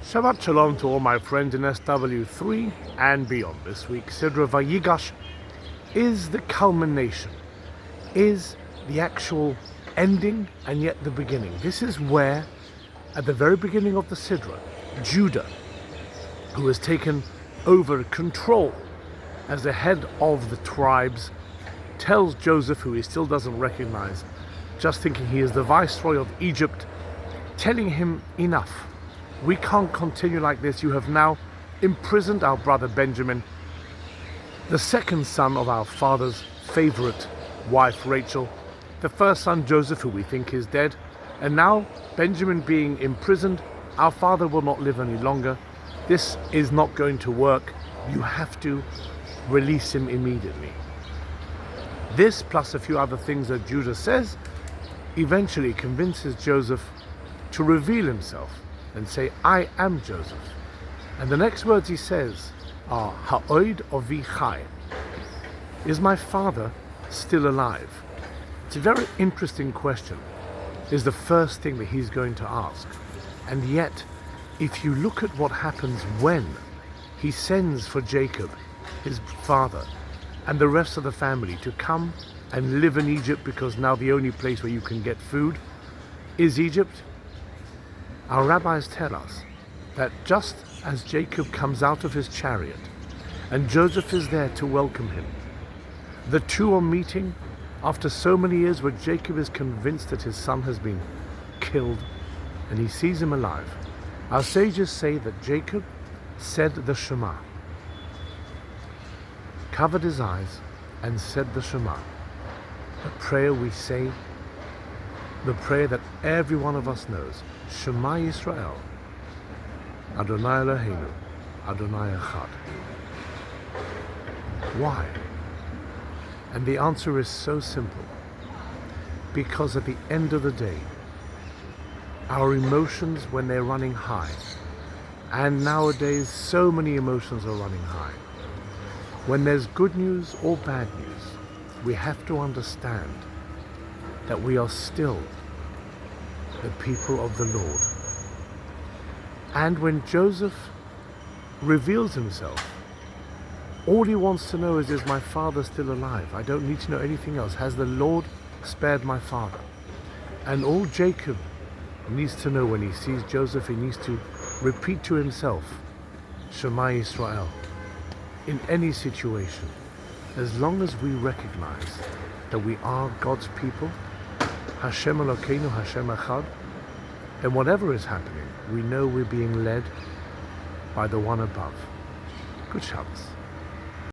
Shabbat Shalom to all my friends in SW3 and beyond. This week, Sidra Vayigash is the culmination, is the actual ending and yet the beginning. This is where, at the very beginning of the Sidra, Judah, who has taken over control as the head of the tribes, tells Joseph, who he still doesn't recognize, just thinking he is the viceroy of Egypt, telling him, enough. We can't continue like this. You have now imprisoned our brother Benjamin, the second son of our father's favorite wife Rachel, the first son Joseph, who we think is dead, and now Benjamin being imprisoned, our father will not live any longer. This is not going to work. You have to release him immediately. This, plus a few other things that Judah says, eventually convinces Joseph to reveal himself and say, I am Joseph. And the next words he says are, Ha'od Avi Chai. Is my father still alive? It's a very interesting question. Is the first thing that he's going to ask. And yet, if you look at what happens when he sends for Jacob, his father, and the rest of the family to come and live in Egypt, because now the only place where you can get food is Egypt, our rabbis tell us that just as Jacob comes out of his chariot and Joseph is there to welcome him, the two are meeting after so many years where Jacob is convinced that his son has been killed and he sees him alive. Our sages say that Jacob said the Shema, covered his eyes and said the Shema, a prayer we say, the prayer that every one of us knows, Shema Yisrael, Adonai Eloheinu, Adonai Echad. Why? And the answer is so simple. Because at the end of the day, our emotions, when they're running high, and nowadays so many emotions are running high, when there's good news or bad news, we have to understand that we are still the people of the Lord. And when Joseph reveals himself, all he wants to know is my father still alive? I don't need to know anything else. Has the Lord spared my father? And all Jacob needs to know when he sees Joseph, he needs to repeat to himself, Shema Yisrael. In any situation, as long as we recognize that we are God's people, Hashem Elokeinu, Hashem Echad, then whatever is happening, we know we're being led by the one above. Good Shabbos.